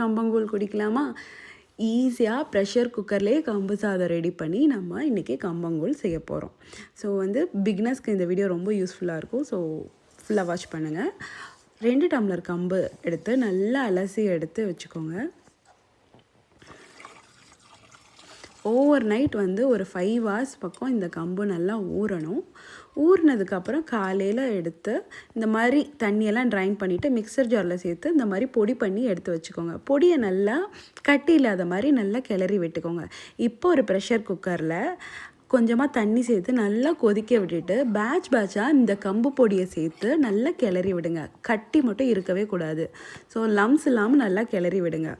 கம்பங்கூழ் குடிக்கலாமா? ஈஸியாக ப்ரெஷர் குக்கர்லேயே கம்பு சாதம் ரெடி பண்ணி நம்ம இன்றைக்கி கம்பங்கூழ் செய்ய போகிறோம். ஸோ பிகினர்ஸ்க்கு இந்த வீடியோ ரொம்ப யூஸ்ஃபுல்லாக இருக்கும். ஸோ ஃபுல்லாக வாட்ச் பண்ணுங்கள். 2 டம்ளர் கம்பு எடுத்து நல்லா அலசி எடுத்து வச்சுக்கோங்க. ஓவர் நைட் ஒரு 5 hours பக்கம் இந்த கம்பு நல்லா ஊறணும். ஊறினதுக்கப்புறம் காலையில் எடுத்து இந்த மாதிரி தண்ணியெல்லாம் ட்ரைன் பண்ணிவிட்டு மிக்சர் ஜாரில் சேர்த்து இந்த மாதிரி பொடி பண்ணி எடுத்து வச்சுக்கோங்க. பொடியை நல்லா கட்டி இல்லாத மாதிரி நல்லா கிளறி விட்டுக்கோங்க. இப்போ ஒரு ப்ரெஷர் குக்கரில் கொஞ்சமாக தண்ணி சேர்த்து நல்லா கொதிக்க விட்டுட்டு பேட்சாக இந்த கம்பு பொடியை சேர்த்து நல்லா கிளறி விடுங்க. கட்டி மட்டும் இருக்கவே கூடாது. ஸோ லம்ஸ் இல்லாமல் நல்லா கிளறி விடுங்க.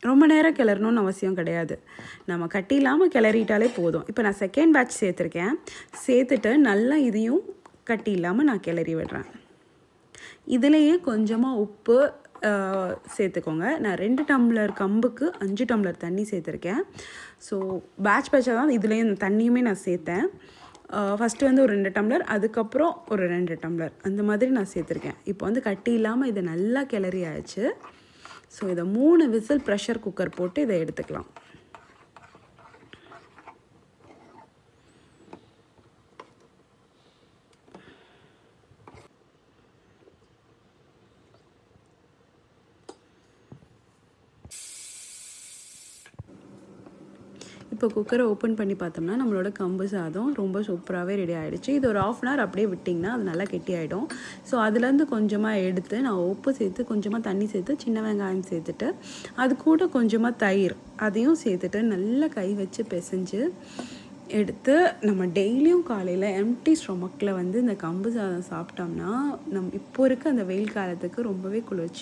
ரொம்ப நேரம் கிளறணும்னு அவசியம் கிடையாது. நம்ம கட்டி இல்லாமல் கிளறிட்டாலே போதும். இப்போ நான் செகண்ட் பேட்ச் சேர்த்துருக்கேன். சேர்த்துட்டு நல்லா இதையும் கட்டி இல்லாமல் நான் கிளறி விடுறேன். இதிலையே கொஞ்சமாக உப்பு சேர்த்துக்கோங்க. நான் 2 டம்ளர் கம்புக்கு 5 டம்ளர் தண்ணி சேர்த்துருக்கேன். ஸோ பேட்சாக தான் இதுலேயும் தண்ணியுமே நான் சேர்த்தேன். ஃபஸ்ட்டு ஒரு 2 டம்ளர், அதுக்கப்புறம் ஒரு 2 டம்ளர் அந்த மாதிரி நான் சேர்த்துருக்கேன். இப்போ கட்டி இல்லாமல் இதை நல்லா கிளறி ஆயிடுச்சு. ஸோ இதை 3 விசில் ப்ரெஷர் குக்கர் போட்டு இதை எடுத்துக்கலாம். இப்போ குக்கரை ஓப்பன் பண்ணி பார்த்தோம்னா நம்மளோட கம்பு சாதம் ரொம்ப சூப்பராகவே ரெடி ஆகிடுச்சு. இது ஒரு 1/2 hour அப்படியே விட்டிங்கன்னா அது நல்லா கெட்டி ஆகிடும். ஸோ அதுலேருந்து கொஞ்சமாக எடுத்து நான் உப்பு சேர்த்து கொஞ்சமாக தண்ணி சேர்த்து சின்ன வெங்காயம் சேர்த்துட்டு அது கூட கொஞ்சமாக தயிர் அதையும் சேர்த்துட்டு நல்லா கை வச்சு பிசைஞ்சு எடுத்து நம்ம டெய்லியும் காலையில் எம்டி ஸ்டொமக்கில் இந்த கம்பு சாதம் சாப்பிட்டோம்னா இப்போ இருக்க அந்த வெயில் காலத்துக்கு ரொம்பவே குளிர்ச்சி.